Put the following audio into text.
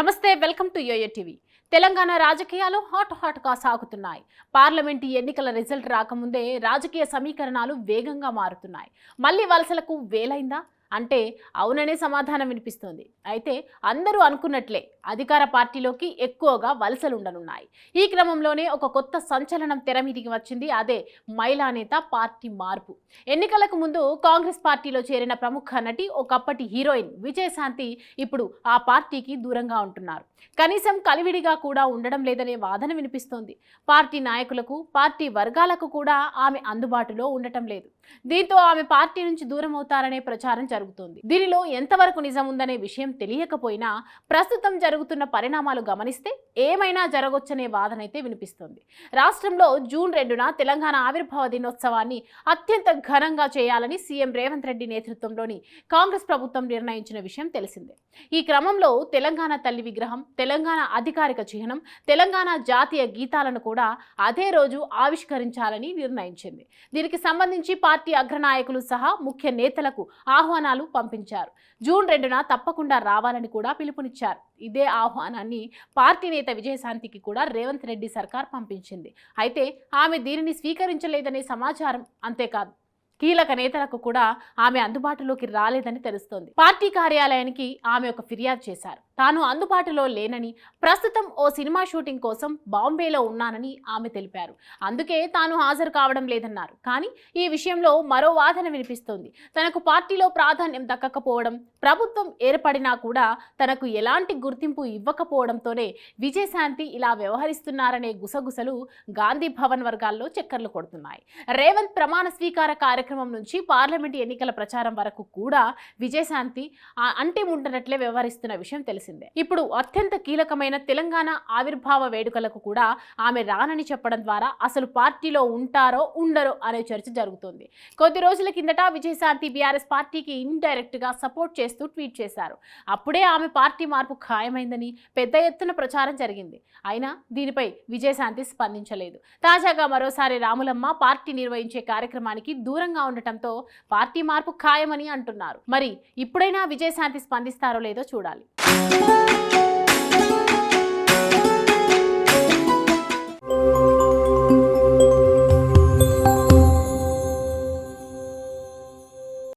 నమస్తే, welcome to YoYo TV. Telangana రాజకీయాలు హాట్గా సాగుతున్నాయి. పార్లమెంటు ఎన్నికల రిజల్ట్ రాకముందే రాజకీయ సమీకరణాలు వేగంగా మారుతున్నాయి. మళ్ళీ వలసలకు వేలైందా అంటే అవుననే సమాధానం వినిపిస్తోంది. అయితే అందరూ అనుకున్నట్లే అధికార పార్టీలోకి ఎక్కువగా వలసలు ఉండనున్నాయి. ఈ క్రమంలోనే ఒక కొత్త సంచలనం తెరమీదికి వచ్చింది. అదే మహిళా నేత పార్టీ మార్పు. ఎన్నికలకు ముందు కాంగ్రెస్ పార్టీలో చేరిన ప్రముఖ నటి, ఒకప్పటి హీరోయిన్ విజయశాంతి ఇప్పుడు ఆ పార్టీకి దూరంగా ఉంటున్నారు. కనీసం కలివిడిగా కూడా ఉండడం లేదనే వాదన వినిపిస్తోంది. పార్టీ నాయకులకు, పార్టీ వర్గాలకు కూడా ఆమె అందుబాటులో ఉండటం లేదు. దీంతో ఆమె పార్టీ నుంచి దూరం అవుతారనే ప్రచారం జరుగుతోంది. దీనిలో ఎంతవరకు నిజం ఉందనే విషయం తెలియకపోయినా ప్రస్తుతం జరుగుతున్న పరిణామాలు గమనిస్తే ఏమైనా జరగొచ్చనే వాదన అయితే వినిపిస్తోంది. రాష్ట్రంలో జూన్ 2న తెలంగాణ ఆవిర్భావ దినోత్సవాన్ని అత్యంత ఘనంగా చేయాలని సీఎం రేవంత్ రెడ్డి నేతృత్వంలోని కాంగ్రెస్ ప్రభుత్వం నిర్ణయించిన విషయం తెలిసిందే. ఈ క్రమంలో తెలంగాణ తల్లి విగ్రహం, తెలంగాణ అధికారిక చిహ్నం, తెలంగాణ జాతీయ గీతాలను కూడా అదే రోజు ఆవిష్కరించాలని నిర్ణయించింది. దీనికి సంబంధించి పార్టీ అగ్రనాయకులు సహా ముఖ్య నేతలకు ఆహ్వానాలు పంపించారు. జూన్ 2న తప్పకుండా రావాలని కూడా పిలుపునిచ్చారు. ఇదే ఆహ్వానాన్ని పార్టీ నేత విజయశాంతికి కూడా రేవంత్ రెడ్డి సర్కార్ పంపించింది. అయితే ఆమె దీనిని స్వీకరించలేదనే సమాచారం. అంతేకాదు, కీలక నేతలకు కూడా ఆమె అందుబాటులోకి రాలేదని తెలుస్తోంది. పార్టీ కార్యాలయానికి ఆమె ఒక ఫిర్యాదు చేశారు. తాను అందుబాటులో లేనని, ప్రస్తుతం ఓ సినిమా షూటింగ్ కోసం బాంబేలో ఉన్నానని ఆమె తెలిపారు. అందుకే తాను హాజరు కావడం లేదన్నారు. కానీ ఈ విషయంలో మరో వాదన వినిపిస్తోంది. తనకు పార్టీలో ప్రాధాన్యం దక్కకపోవడం, ప్రభుత్వం ఏర్పడినా కూడా తనకు ఎలాంటి గుర్తింపు ఇవ్వకపోవడంతోనే విజయశాంతి ఇలా వ్యవహరిస్తున్నారనే గుసగుసలు గాంధీ భవన్ వర్గాల్లో చక్కర్లు కొడుతున్నాయి. రేవంత్ ప్రమాణ స్వీకార కార్యక్రమం నుంచి పార్లమెంటు ఎన్నికల ప్రచారం వరకు కూడా విజయశాంతి అంటి ఉంటున్నట్లే వ్యవహరిస్తున్న విషయం తెలిసింది. ఇప్పుడు అత్యంత కీలకమైన తెలంగాణ ఆవిర్భావ వేడుకలకు కూడా ఆమె రానని చెప్పడం ద్వారా అసలు పార్టీలో ఉంటారో ఉండరో అనే చర్చ జరుగుతోంది. కొద్ది రోజుల కిందట విజయశాంతి బీఆర్ఎస్ పార్టీకి ఇండైరెక్ట్ గా సపోర్ట్ చేస్తూ ట్వీట్ చేశారు. అప్పుడే ఆమె పార్టీ మార్పు ఖాయమైందని పెద్ద ఎత్తున ప్రచారం జరిగింది. అయినా దీనిపై విజయశాంతి స్పందించలేదు. తాజాగా మరోసారి రాములమ్మ పార్టీ నిర్వహించే కార్యక్రమానికి దూరంగా ఉండటంతో పార్టీ మార్పు ఖాయమని అంటున్నారు. మరి ఇప్పుడైనా విజయశాంతి స్పందిస్తారో లేదో చూడాలి.